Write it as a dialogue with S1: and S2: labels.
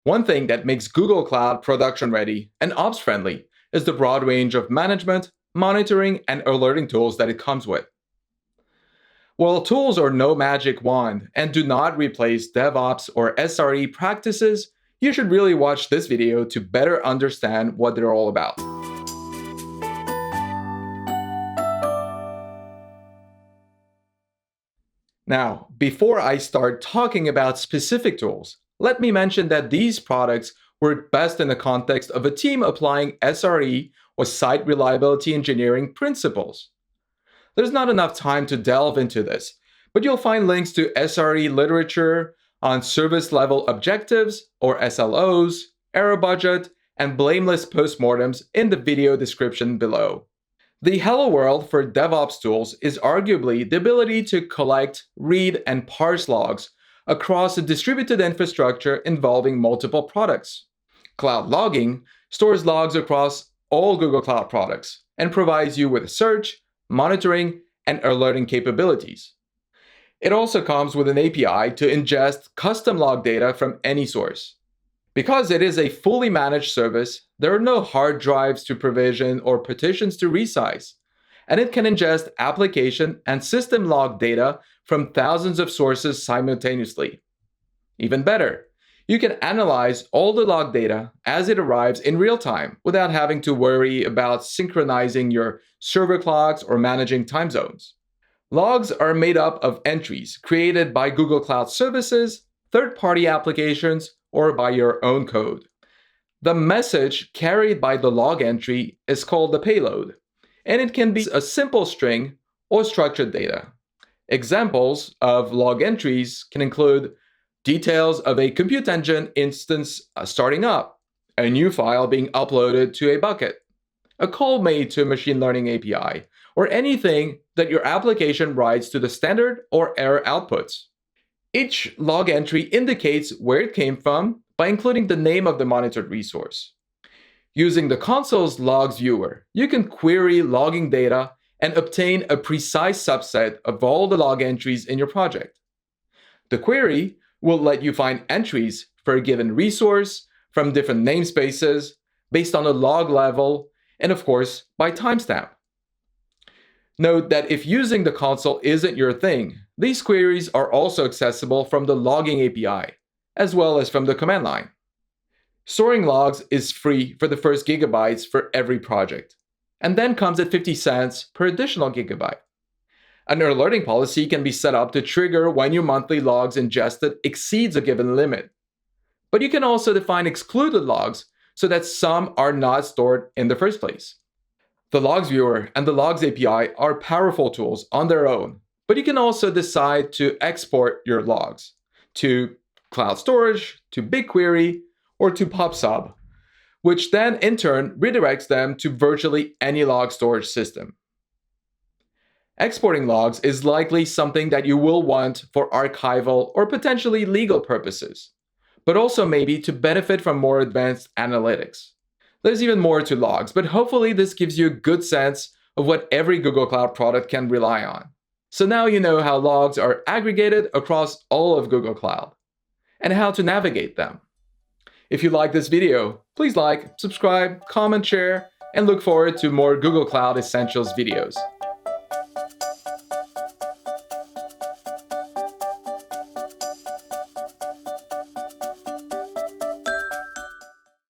S1: One thing that makes Google Cloud production ready and ops friendly is the broad range of management, monitoring, and alerting tools that it comes with. While tools are no magic wand and do not replace DevOps or SRE practices, you should really watch this video to better understand what they're all about. Now, before I start talking about specific tools, let me mention that these products work best in the context of a team applying SRE or site reliability engineering principles. There's not enough time to delve into this, but you'll find links to SRE literature on service level objectives or SLOs, error budget, and blameless postmortems in the video description below. The hello world for DevOps tools is arguably the ability to collect, read, and parse logs across a distributed infrastructure involving multiple products. Cloud logging stores logs across all Google Cloud products and provides you with search, monitoring, and alerting capabilities. It also comes with an API to ingest custom log data from any source. Because it is a fully managed service, there are no hard drives to provision or partitions to resize, and it can ingest application and system log data from thousands of sources simultaneously. Even better, you can analyze all the log data as it arrives in real time without having to worry about synchronizing your server clocks or managing time zones. Logs are made up of entries created by Google Cloud Services, third-party applications, or by your own code. The message carried by the log entry is called the payload, and it can be a simple string or structured data. Examples of log entries can include details of a compute engine instance starting up, a new file being uploaded to a bucket, a call made to a machine learning API, or anything that your application writes to the standard or error outputs. Each log entry indicates where it came from by including the name of the monitored resource. Using the console's logs viewer, you can query logging data and obtain a precise subset of all the log entries in your project. The query will let you find entries for a given resource from different namespaces based on the log level and, of course, by timestamp. Note that if using the console isn't your thing, these queries are also accessible from the logging API, as well as from the command line. Storing logs is free for the first gigabytes for every project, and then comes at 50 cents per additional gigabyte. An alerting policy can be set up to trigger when your monthly logs ingested exceeds a given limit. But you can also define excluded logs so that some are not stored in the first place. The Logs Viewer and the Logs API are powerful tools on their own, but you can also decide to export your logs to cloud storage, to BigQuery, or to PubSub, which then in turn redirects them to virtually any log storage system. Exporting logs is likely something that you will want for archival or potentially legal purposes, but also maybe to benefit from more advanced analytics. There's even more to logs, but hopefully this gives you a good sense of what every Google Cloud product can rely on. So now you know how logs are aggregated across all of Google Cloud and how to navigate them. If you like this video, please like, subscribe, comment, share, and look forward to more Google Cloud Essentials videos.